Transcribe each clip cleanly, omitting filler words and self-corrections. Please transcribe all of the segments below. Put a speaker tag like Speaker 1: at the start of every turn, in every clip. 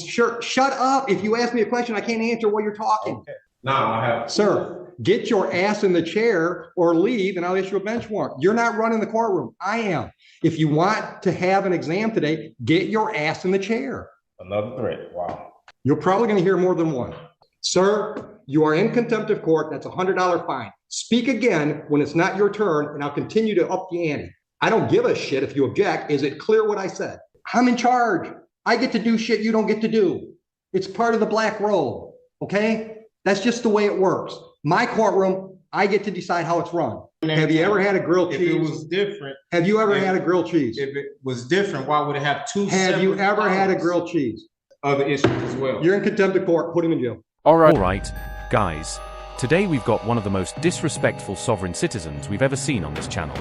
Speaker 1: sure, shut up. If you ask me a question, I can't answer while you're talking.
Speaker 2: Okay. Now I have.
Speaker 1: Sir, get your ass in the chair or leave and I'll issue a bench warrant. You're not running the courtroom. I am. If you want to have an exam today, get your ass in the chair.
Speaker 2: Another threat. Wow.
Speaker 1: You're probably going to hear more than one. Sir, you are in contempt of court. That's a $100 fine. Speak again when it's not your turn and I'll continue to up the ante. I don't give a shit if you object. Is it clear what I said? I'm in charge. I get to do shit you don't get to do. It's part of the black robe, okay? That's just the way it works. My courtroom, I get to decide how it's run. Have you ever had a grilled cheese?
Speaker 2: If it was different.
Speaker 1: Have you ever had a grilled cheese?
Speaker 2: If it was different, why would it have two
Speaker 1: Have you ever had a grilled cheese?
Speaker 2: Other issues as well.
Speaker 1: You're in contempt of court. Put him in jail.
Speaker 3: All right, guys. Today we've got one of the most disrespectful sovereign citizens we've ever seen on this channel.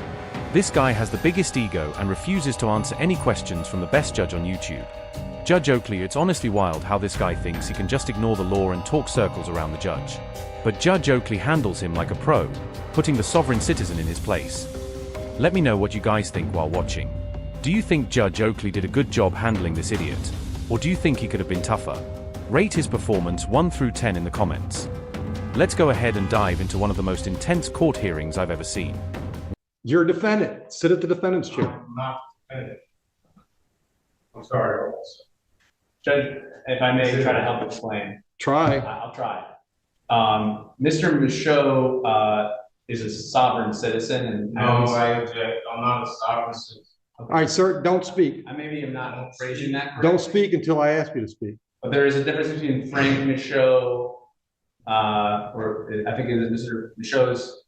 Speaker 3: This guy has the biggest ego and refuses to answer any questions from the best judge on YouTube. Judge Oakley, it's honestly wild how this guy thinks he can just ignore the law and talk circles around the judge. But Judge Oakley handles him like a pro, putting the sovereign citizen in his place. Let me know what you guys think while watching. Do you think Judge Oakley did a good job handling this idiot? Or do you think he could have been tougher? Rate his performance 1 through 10 in the comments. Let's go ahead and dive into one of the most intense court hearings I've ever seen.
Speaker 1: You're a defendant. Sit at the defendant's chair.
Speaker 2: I'm not defendant. I'm sorry.
Speaker 4: Judge, if I may try to help explain.
Speaker 1: Try.
Speaker 4: I'll try. Mr. Michaud is a sovereign citizen, and
Speaker 2: No, I object. I'm not a sovereign citizen.
Speaker 1: All right, sir, don't speak.
Speaker 4: I maybe am not phrasing that correctly.
Speaker 1: Don't speak until I ask you to speak.
Speaker 4: But there is a difference between Frank Michaud, or I think it is Mr. Michaud's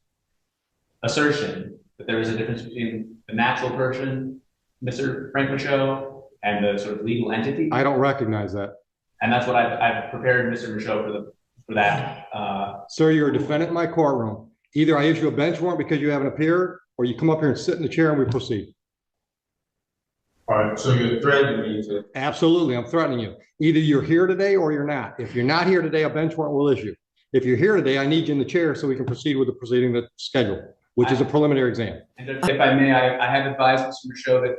Speaker 4: assertion that there is a difference between the natural person, Mr. Frank Michaud, and the sort of legal entity.
Speaker 1: I don't recognize that.
Speaker 4: And that's what I've prepared Mr. Michaud for that.
Speaker 1: Sir, you're a defendant in my courtroom. Either I issue a bench warrant because you haven't appeared, or you come up here and sit in the chair and we proceed.
Speaker 2: All right, so you're threatening me to.
Speaker 1: Absolutely, I'm threatening you. Either you're here today or you're not. If you're not here today, a bench warrant will issue. If you're here today, I need you in the chair so we can proceed with the proceeding that's scheduled, which is a preliminary exam.
Speaker 4: And if I may, I have advised Mr. Michaud that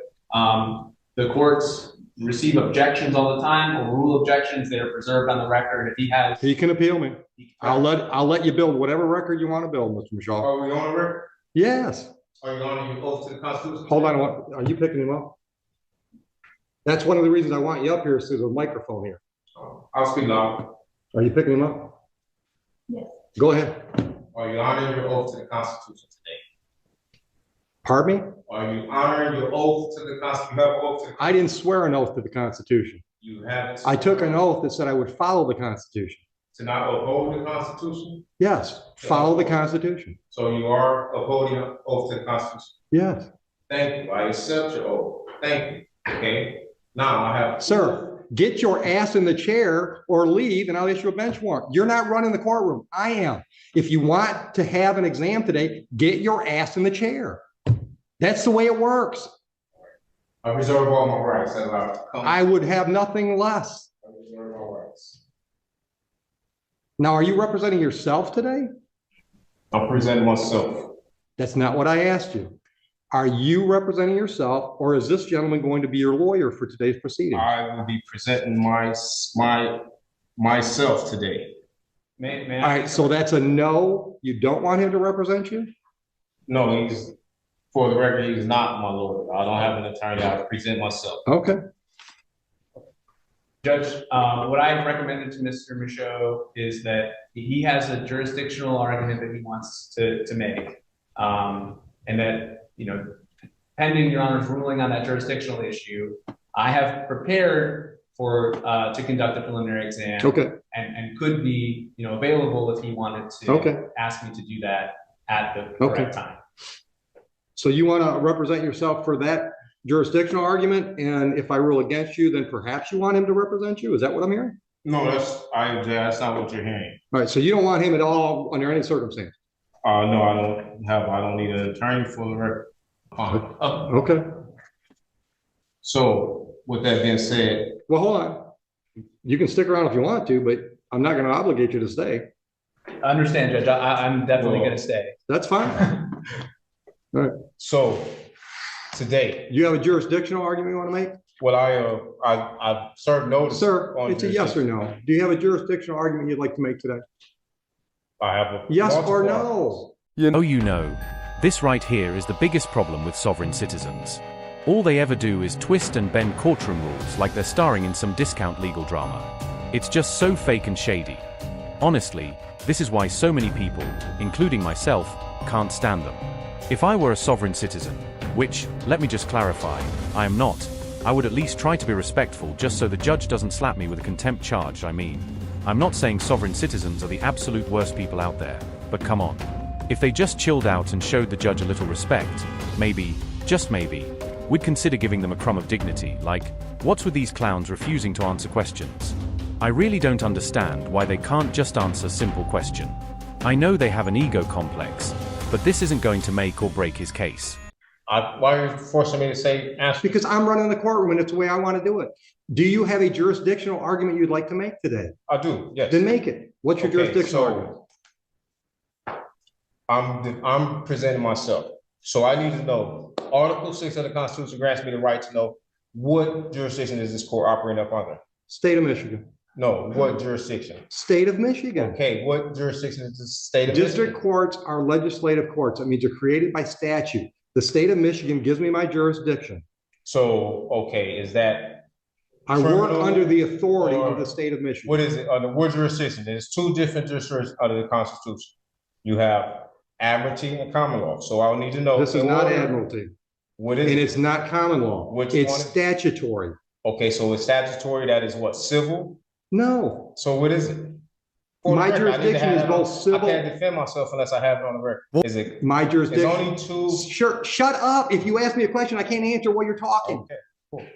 Speaker 4: the courts receive objections all the time, or rule objections. They are preserved on the record. If he has,
Speaker 1: He can appeal me. I'll let you build whatever record you want to build, Mr. Michaud.
Speaker 2: Are we on the record?
Speaker 1: Yes.
Speaker 2: Are you on your oath to the Constitution?
Speaker 1: Hold on. Are you picking him up? That's one of the reasons I want you up here is there's a microphone here.
Speaker 2: I'll speak loud.
Speaker 1: Are you picking him up?
Speaker 5: Yes.
Speaker 1: Go ahead.
Speaker 2: Are you honoring your oath to the Constitution today?
Speaker 1: Pardon me?
Speaker 2: Are you honoring your oath to the Constitution? You have an oath to the
Speaker 1: I didn't swear an oth to the Constitution.
Speaker 2: You have.
Speaker 1: I took an oath that said I would follow the Constitution.
Speaker 2: To not uphold the Constitution?
Speaker 1: Yes, follow the Constitution.
Speaker 2: So you are upholding an oath to the Constitution?
Speaker 1: Yes.
Speaker 2: Thank you. I accept your oath. Thank you. Okay. Now I have.
Speaker 1: Sir, get your ass in the chair or leave and I'll issue a bench warrant. You're not running the courtroom. I am. If you want to have an exam today, get your ass in the chair. That's the way it works.
Speaker 2: I reserve all my rights.
Speaker 1: I would have nothing less.
Speaker 2: I reserve all rights.
Speaker 1: Now, are you representing yourself today?
Speaker 2: I'm presenting myself.
Speaker 1: That's not what I asked you. Are you representing yourself, or is this gentleman going to be your lawyer for today's proceedings?
Speaker 2: I will be presenting myself today.
Speaker 4: may
Speaker 1: All right, so that's a no. You don't want him to represent you?
Speaker 2: No, for the record, he's not my lawyer. I don't have an attorney. I present myself.
Speaker 1: Okay.
Speaker 4: Judge, what I've recommended to Mr. Michaud is that he has a jurisdictional argument that he wants to make, and that, you know, pending Your Honor's ruling on that jurisdictional issue, I have prepared to conduct a preliminary exam.
Speaker 1: Okay.
Speaker 4: And could be, you know, available if he wanted to ask me to do that at the correct time.
Speaker 1: So you want to represent yourself for that jurisdictional argument, and if I rule against you, then perhaps you want him to represent you? Is that what I'm hearing?
Speaker 2: No, that's not what you're hearing.
Speaker 1: All right, so you don't want him at all under any circumstance?
Speaker 2: No, I don't need an attorney for the record.
Speaker 1: Okay.
Speaker 2: So with that being said.
Speaker 1: Well, hold on. You can stick around if you want to, but I'm not going to obligate you to stay.
Speaker 4: I understand, Judge. I'm definitely going to stay.
Speaker 1: That's fine. All right.
Speaker 2: So today.
Speaker 1: You have a jurisdictional argument you want to make?
Speaker 2: Well, I've served notice.
Speaker 1: Sir,
Speaker 2: on
Speaker 1: it's a yes or no. Do you have a jurisdictional argument you'd like to make today?
Speaker 2: I have a.
Speaker 1: Yes or
Speaker 2: multiple
Speaker 1: no?
Speaker 3: Oh, you know, this right here is the biggest problem with sovereign citizens. All they ever do is twist and bend courtroom rules like they're starring in some discount legal drama. It's just so fake and shady. Honestly, this is why so many people, including myself, can't stand them. If I were a sovereign citizen, which, let me just clarify, I am not, I would at least try to be respectful just so the judge doesn't slap me with a contempt charge. I'm not saying sovereign citizens are the absolute worst people out there, but come on. If they just chilled out and showed the judge a little respect, maybe, just maybe, we'd consider giving them a crumb of dignity, like, what's with these clowns refusing to answer questions? I really don't understand why they can't just answer a simple question. I know they have an ego complex, but this isn't going to make or break his case.
Speaker 2: Why are you forcing me to say answer?
Speaker 1: Because I'm running the courtroom and it's the way I want to do it. Do you have a jurisdictional argument you'd like to make today?
Speaker 2: I do, yes.
Speaker 1: Then make it. What's your
Speaker 2: Okay,
Speaker 1: jurisdictional argument?
Speaker 2: I'm presenting myself. So I need to know, Article 6 of the Constitution grants me the right to know what jurisdiction is this court operating up under?
Speaker 1: State of Michigan.
Speaker 2: No, what jurisdiction?
Speaker 1: State of Michigan.
Speaker 2: Okay, what jurisdiction is the state of Michigan?
Speaker 1: District courts are legislative courts. That means they're created by statute. The state of Michigan gives me my jurisdiction.
Speaker 2: So, okay, is that?
Speaker 1: I work under the authority of the state of Michigan.
Speaker 2: What is it, under what jurisdiction? There's two different jurisdictions under the Constitution. You have admiralty and common law. So I'll need to know.
Speaker 1: This is not admiralty.
Speaker 2: What is
Speaker 1: and
Speaker 2: it?
Speaker 1: it's not common law.
Speaker 2: Which
Speaker 1: it's
Speaker 2: one?
Speaker 1: Statutory.
Speaker 2: Okay, so it's statutory, that is what, civil?
Speaker 1: No.
Speaker 2: So what is it?
Speaker 1: My jurisdiction is both civil.
Speaker 2: I can't defend myself unless I have it on the record. Is it?
Speaker 1: My jurisdiction.
Speaker 2: It's only two.
Speaker 1: Sure. Shut up. If you ask me a question, I can't answer while you're talking.
Speaker 2: Okay, cool.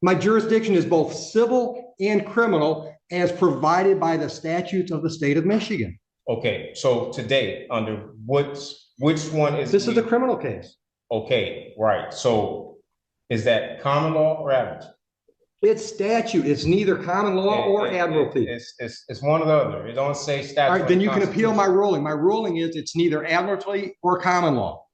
Speaker 1: My jurisdiction is both civil and criminal as provided by the statutes of the state of Michigan.
Speaker 2: Okay, so today, under which one is?
Speaker 1: This is a criminal case.
Speaker 2: Okay, right. So is that common law or admiralty?
Speaker 1: It's statute. It's neither common law or admiralty.
Speaker 2: It's one or the other. It don't say statute.
Speaker 1: All right, then you can appeal my ruling. My ruling is it's neither admiralty or common law.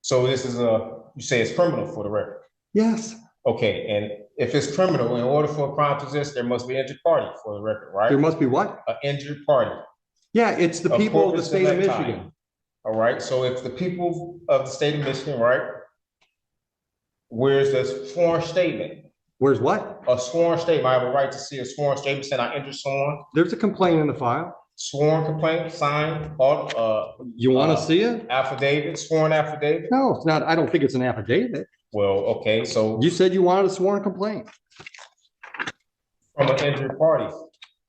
Speaker 2: So this is you say it's criminal for the record?
Speaker 1: Yes.
Speaker 2: Okay, and if it's criminal, in order for a crime to exist, there must be an injured party for the record, right?
Speaker 1: There must be what?
Speaker 2: An injured party.
Speaker 1: Yeah, it's the people of the state of Michigan.
Speaker 2: All right, so if the people of the state of Michigan, right? Where's the sworn statement?
Speaker 1: Where's what?
Speaker 2: A sworn statement. I have a right to see a sworn statement saying I injured someone.
Speaker 1: There's a complaint in the file.
Speaker 2: Sworn complaint, signed,
Speaker 1: you want to see it?
Speaker 2: Affidavit, sworn affidavit?
Speaker 1: No, it's not. I don't think it's an affidavit.
Speaker 2: Well, okay, so.
Speaker 1: You said you wanted a sworn complaint.
Speaker 2: From an injured party.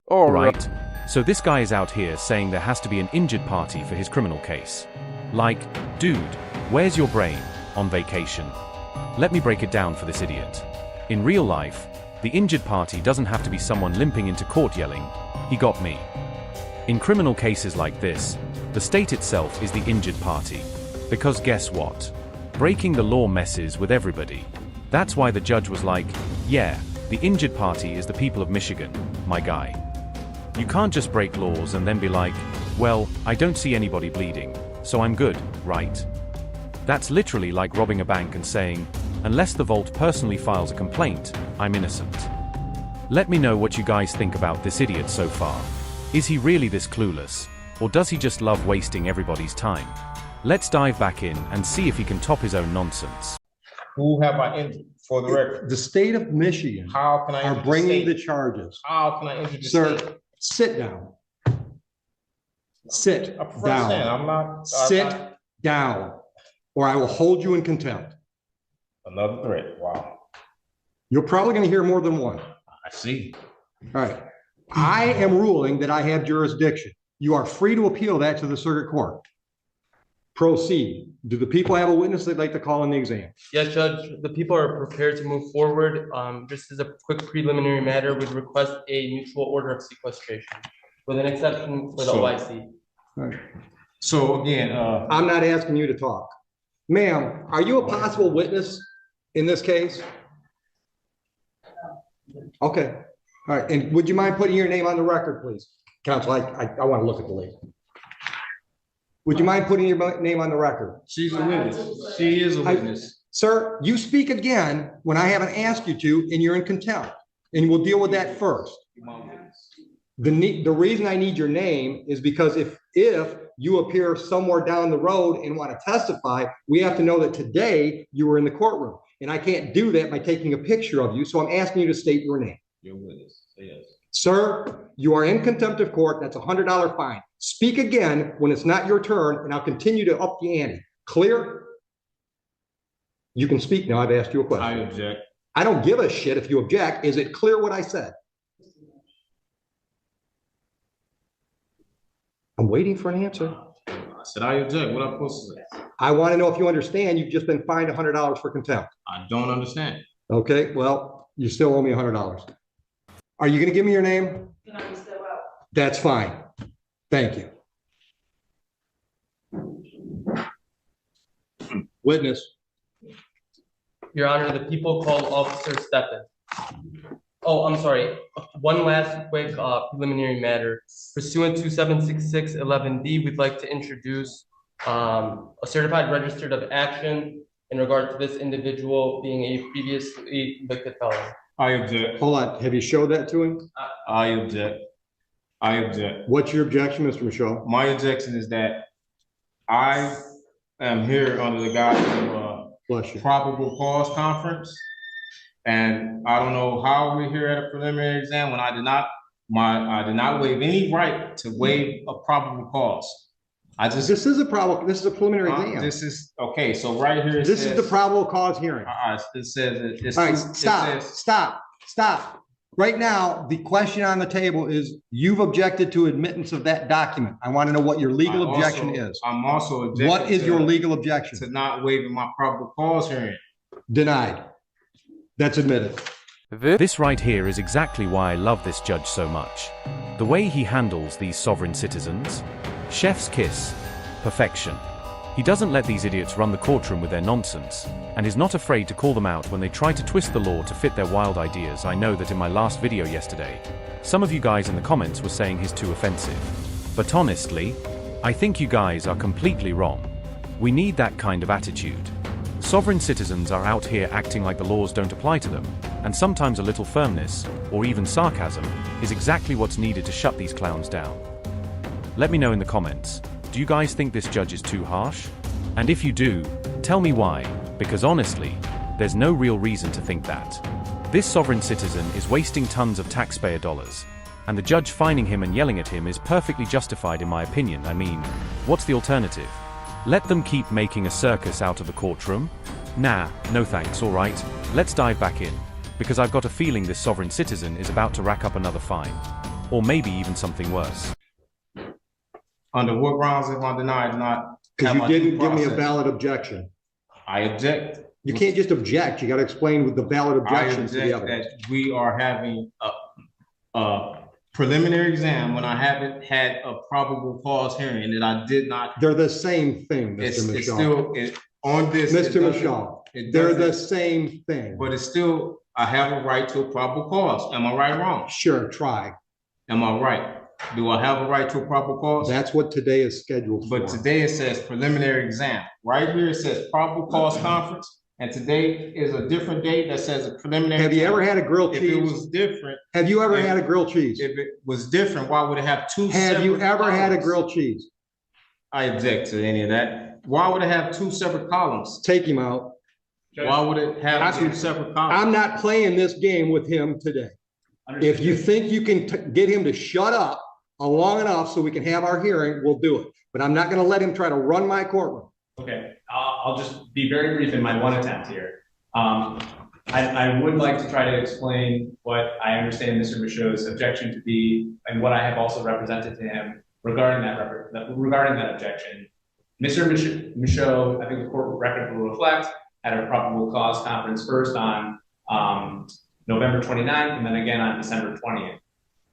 Speaker 3: All right. So this guy is out here saying there has to be an injured party for his criminal case. Like, dude, where's your brain? On vacation? Let me break it down for this idiot. In real life, the injured party doesn't have to be someone limping into court yelling, "He got me." In criminal cases like this, the state itself is the injured party. Because guess what? Breaking the law messes with everybody. That's why the judge was like, yeah, the injured party is the people of Michigan, my guy. You can't just break laws and then be like, well, I don't see anybody bleeding, so I'm good, right? That's literally like robbing a bank and saying, unless the vault personally files a complaint, I'm innocent. Let me know what you guys think about this idiot so far. Is he really this clueless? Or does he just love wasting everybody's time? Let's dive back in and see if he can top his own nonsense.
Speaker 2: Who have I injured for the record?
Speaker 1: The state of Michigan
Speaker 2: How can I
Speaker 1: are bringing the charges.
Speaker 2: How can I injure the
Speaker 1: Sir,
Speaker 2: state?
Speaker 1: sit down. Sit
Speaker 2: I prefer to stand.
Speaker 1: down.
Speaker 2: I'm not.
Speaker 1: Sit down, or I will hold you in contempt.
Speaker 2: Another threat. Wow.
Speaker 1: You're probably going to hear more than one.
Speaker 2: I see.
Speaker 1: All right. I am ruling that I have jurisdiction. You are free to appeal that to the circuit court. Proceed. Do the people have a witness they'd like to call in the exam?
Speaker 5: Yes, Judge, the people are prepared to move forward. Just as a quick preliminary matter, we'd request a mutual order of sequestration with an exception for the OIC.
Speaker 1: All right.
Speaker 2: So again,
Speaker 1: I'm not asking you to talk. Ma'am, are you a possible witness in this case? Okay. All right. And would you mind putting your name on the record, please? Counsel, I want to look at the lady. Would you mind putting your name on the record?
Speaker 6: She's a witness. She is a witness.
Speaker 1: Sir, you speak again when I haven't asked you to, and you're in contempt. And we'll deal with that first. The reason I need your name is because if you appear somewhere down the road and want to testify, we have to know that today you were in the courtroom. And I can't do that by taking a picture of you. So I'm asking you to state your name.
Speaker 2: Your witness. Yes.
Speaker 1: Sir, you are in contempt of court. That's a $100 fine. Speak again when it's not your turn, and I'll continue to up the ante. Clear? You can speak now. I've asked you a question.
Speaker 2: I object.
Speaker 1: I don't give a shit if you object. Is it clear what I said? I'm waiting for an answer.
Speaker 2: I said I object. What am I supposed to say?
Speaker 1: I want to know if you understand you've just been fined $100 for contempt.
Speaker 2: I don't understand.
Speaker 1: Okay, well, you still owe me $100. Are you going to give me your name? That's fine. Thank you. Witness.
Speaker 5: Your Honor, the people call Officer Steppen. Oh, I'm sorry. One last quick preliminary matter. Pursuant to 76611D, we'd like to introduce a certified registered of action in regard to this individual being a previously convicted felon.
Speaker 2: I object.
Speaker 1: Hold on. Have you showed that to him?
Speaker 2: I object. I object.
Speaker 1: What's your objection, Mr. Michaud?
Speaker 2: My objection is that I am here under the guise of
Speaker 1: Bless you.
Speaker 2: probable cause conference. And I don't know how we're here at a preliminary exam when I did not waive any right to waive a probable cause.
Speaker 1: This is a preliminary exam.
Speaker 2: This is okay. So right here,
Speaker 1: This is the probable cause hearing.
Speaker 2: It says
Speaker 1: All right, stop. Right now, the question on the table is you've objected to admittance of that document. I want to know what your legal objection is.
Speaker 2: I'm also objecting.
Speaker 1: What is your legal objection?
Speaker 2: To not waiving my probable cause hearing.
Speaker 1: Denied. That's admitted.
Speaker 3: This right here is exactly why I love this judge so much. The way he handles these sovereign citizens. Chef's kiss. Perfection. He doesn't let these idiots run the courtroom with their nonsense, and is not afraid to call them out when they try to twist the law to fit their wild ideas. I know that in my last video yesterday, some of you guys in the comments were saying he's too offensive. But honestly, I think you guys are completely wrong. We need that kind of attitude. Sovereign citizens are out here acting like the laws don't apply to them, and sometimes a little firmness, or even sarcasm, is exactly what's needed to shut these clowns down. Let me know in the comments. Do you guys think this judge is too harsh? And if you do, tell me why, because honestly, there's no real reason to think that. This sovereign citizen is wasting tons of taxpayer dollars, and the judge fining him and yelling at him is perfectly justified in my opinion. I mean, what's the alternative? Let them keep making a circus out of the courtroom? Nah, no thanks, alright, let's dive back in, because I've got a feeling this sovereign citizen is about to rack up another fine. Or maybe even something worse.
Speaker 2: Under what grounds am I denied not?
Speaker 1: Because you didn't give me a valid objection.
Speaker 2: I object.
Speaker 1: You can't just object. You got to explain with the valid objections to the evidence.
Speaker 2: That we are having a preliminary exam when I haven't had a probable cause hearing that I did not.
Speaker 1: They're the same thing, Mr. Michaud.
Speaker 2: It's still on this.
Speaker 1: Mr. Michaud, they're the same thing.
Speaker 2: But it's still, I have a right to a probable cause. Am I right or wrong?
Speaker 1: Sure, try.
Speaker 2: Am I right? Do I have a right to a probable cause?
Speaker 1: That's what today is scheduled for.
Speaker 2: But today it says preliminary exam. Right here it says probable cause conference, and today is a different date that says a preliminary.
Speaker 1: Have you ever had a grilled cheese?
Speaker 2: If it was different.
Speaker 1: Have you ever had a grilled cheese?
Speaker 2: If it was different, why would it have two separate
Speaker 1: Have you ever
Speaker 2: columns?
Speaker 1: had a grilled cheese?
Speaker 2: I object to any of that. Why would it have two separate columns?
Speaker 1: Take him out.
Speaker 2: Why would it have two separate columns?
Speaker 1: I'm not playing this game with him today. If you think you can get him to shut up long enough so we can have our hearing, we'll do it. But I'm not going to let him try to run my courtroom.
Speaker 4: Okay, I'll just be very brief in my one attempt here. I would like to try to explain what I understand Mr. Michaud's objection to be, and what I have also represented to him regarding that objection. Mr. Michaud, I think the court record will reflect, had a probable cause conference first on November 29th and then again on December 20th.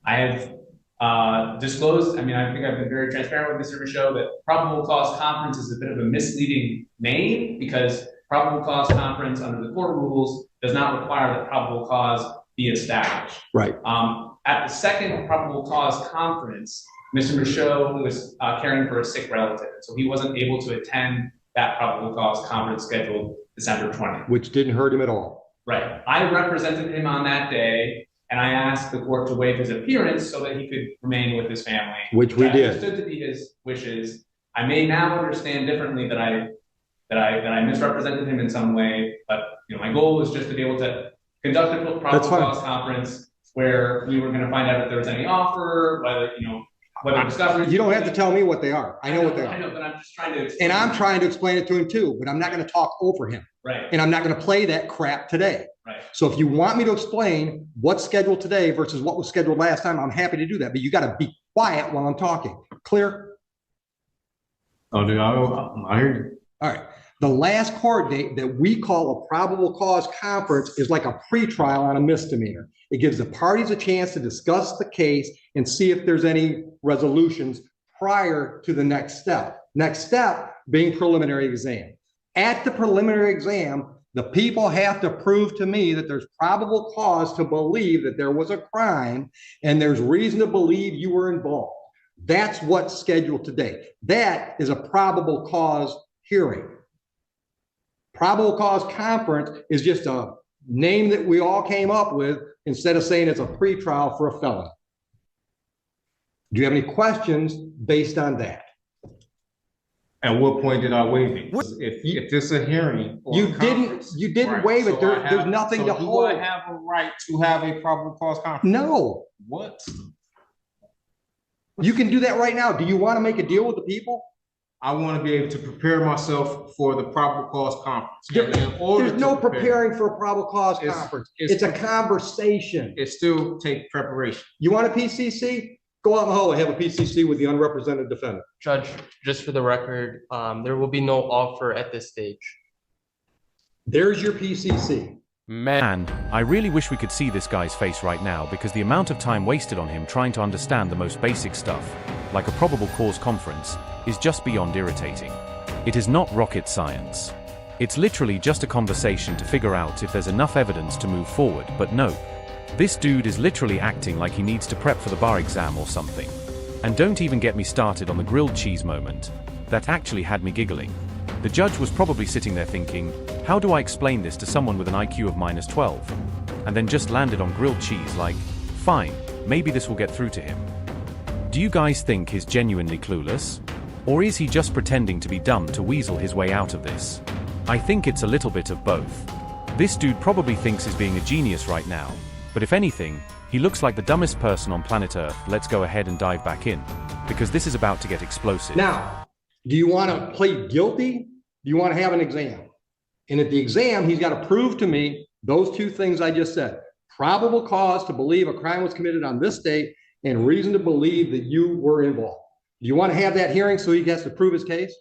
Speaker 4: I have disclosed, I think I've been very transparent with Mr. Michaud that probable cause conference is a bit of a misleading name because probable cause conference under the court rules does not require that probable cause be established.
Speaker 1: Right.
Speaker 4: At the second probable cause conference, Mr. Michaud was caring for a sick relative, so he wasn't able to attend that probable cause conference scheduled December 20th.
Speaker 1: Which didn't hurt him at all.
Speaker 4: Right. I represented him on that day, and I asked the court to waive his appearance so that he could remain with his family.
Speaker 1: Which we did.
Speaker 4: I understood to be his wishes. I may now understand differently that I misrepresented him in some way, but my goal was just to be able to conduct a probable cause conference where we were going to find out if there was any offer, whether discovery.
Speaker 1: You don't have to tell me what they are. I know what they are.
Speaker 4: I know, but I'm just trying to explain.
Speaker 1: And I'm trying to explain it to him too, but I'm not going to talk over him.
Speaker 4: Right.
Speaker 1: And I'm not going to play that crap today.
Speaker 4: Right.
Speaker 1: So if you want me to explain what's scheduled today versus what was scheduled last time, I'm happy to do that. But you got to be quiet while I'm talking. Clear?
Speaker 2: Oh, dude, I hear you.
Speaker 1: All right. The last court date that we call a probable cause conference is like a pretrial on a misdemeanor. It gives the parties a chance to discuss the case and see if there's any resolutions prior to the next step. Next step being preliminary exam. At the preliminary exam, the people have to prove to me that there's probable cause to believe that there was a crime and there's reason to believe you were involved. That's what's scheduled today. That is a probable cause hearing. Probable cause conference is just a name that we all came up with instead of saying it's a pretrial for a felony. Do you have any questions based on that?
Speaker 2: At what point did I waive it? If it's a hearing, or
Speaker 1: You
Speaker 2: a conference,
Speaker 1: didn't
Speaker 2: right,
Speaker 1: waive it.
Speaker 2: so
Speaker 1: There's nothing to
Speaker 2: do
Speaker 1: hold.
Speaker 2: I have a right to have a probable cause conference?
Speaker 1: No,
Speaker 2: What?
Speaker 1: you can do that right now. Do you want to make a deal with the people?
Speaker 2: I want to be able to prepare myself for the probable cause conference.
Speaker 1: There's no preparing for a probable cause conference. It's a conversation.
Speaker 2: It still takes preparation.
Speaker 1: You want a PCC? Go out in the hall and have a PCC with the unrepresented defendant.
Speaker 5: Judge, just for the record, there will be no offer at this stage.
Speaker 1: There's your PCC.
Speaker 3: Man, I really wish we could see this guy's face right now because the amount of time wasted on him trying to understand the most basic stuff, like a probable cause conference, is just beyond irritating. It is not rocket science. It's literally just a conversation to figure out if there's enough evidence to move forward, but no. This dude is literally acting like he needs to prep for the bar exam or something. And don't even get me started on the grilled cheese moment. That actually had me giggling. The judge was probably sitting there thinking, how do I explain this to someone with an IQ of -12? And then just landed on grilled cheese like, fine, maybe this will get through to him. Do you guys think he's genuinely clueless? Or is he just pretending to be dumb to weasel his way out of this? I think it's a little bit of both. This dude probably thinks he's being a genius right now, but if anything, he looks like the dumbest person on planet Earth. Let's go ahead and dive back in, because this is about to get explosive.
Speaker 1: Now, do you want to plead guilty? Do you want to have an exam? And at the exam, he's got to prove to me those two things I just said. Probable cause to believe a crime was committed on this date and reason to believe that you were involved. Do you want to have that hearing so he gets to prove his case?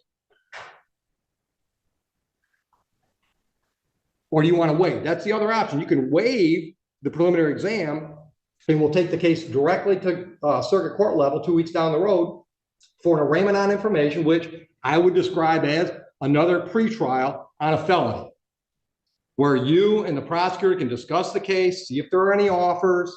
Speaker 1: Or do you want to waive? That's the other option. You can waive the preliminary exam and we'll take the case directly to circuit court level 2 weeks down the road for an arraignment on information, which I would describe as another pretrial on a felony, where you and the prosecutor can discuss the case, see if there are any offers.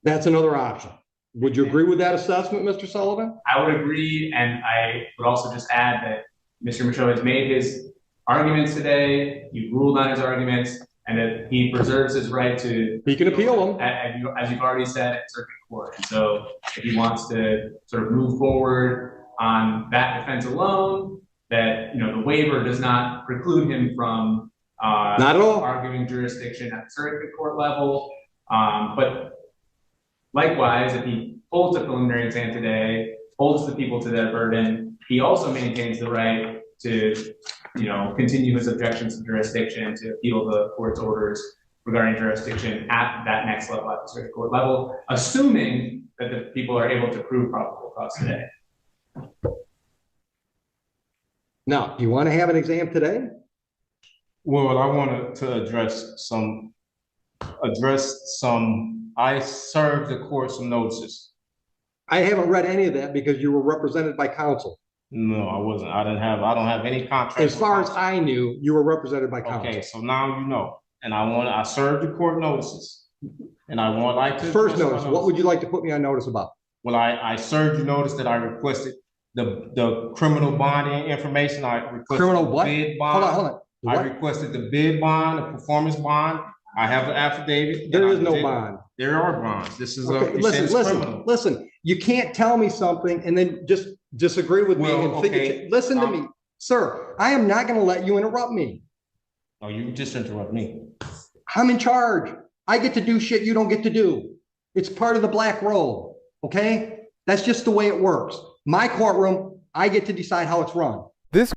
Speaker 1: That's another option. Would you agree with that assessment, Mr. Sullivan?
Speaker 4: I would agree, and I would also just add that Mr. Michaud has made his arguments today, he ruled on his arguments, and that he preserves his right to—
Speaker 1: He can appeal them.
Speaker 4: As you've already said, at circuit court. And so if he wants to sort of move forward on that defense alone, that, the waiver does not preclude him from
Speaker 1: not at all
Speaker 4: arguing jurisdiction at the circuit court level. But likewise, if he holds a preliminary exam today, holds the people to their burden, he also maintains the right to, continue his objections to jurisdiction, to appeal the court's orders regarding jurisdiction at that next level, at the circuit court level, assuming that the people are able to prove probable cause today.
Speaker 1: Now, do you want to have an exam today?
Speaker 2: Well, I wanted to address some, I served the court some notices.
Speaker 1: I haven't read any of that because you were represented by counsel.
Speaker 2: No, I wasn't. I don't have any contract.
Speaker 1: As far as I knew, you were represented by counsel.
Speaker 2: Okay, so now you know. And I served the court notices. And I like to—
Speaker 1: First notice, what would you like to put me on notice about?
Speaker 2: Well, I served you notice that I requested the criminal bonding information. I requested
Speaker 1: Criminal
Speaker 2: the
Speaker 1: what?
Speaker 2: bid
Speaker 1: Hold on,
Speaker 2: bond.
Speaker 1: hold on.
Speaker 2: I
Speaker 1: What?
Speaker 2: requested the bid bond, the performance bond. I have an affidavit.
Speaker 1: There
Speaker 2: and
Speaker 1: is
Speaker 2: I
Speaker 1: no
Speaker 2: did-
Speaker 1: bond.
Speaker 2: There are bonds. This is a,
Speaker 1: Okay,
Speaker 2: you said it's
Speaker 1: listen,
Speaker 2: criminal.
Speaker 1: listen. You can't tell me something and then just disagree with me
Speaker 2: Well,
Speaker 1: and think,
Speaker 2: okay,
Speaker 1: listen to me, sir. I am not gonna let you interrupt me.
Speaker 2: Oh, you just interrupt me.
Speaker 1: I'm in charge. I get to do shit you don't get to do. It's part of the black robe, okay? That's just the way it works. My courtroom, I get to decide how it's run.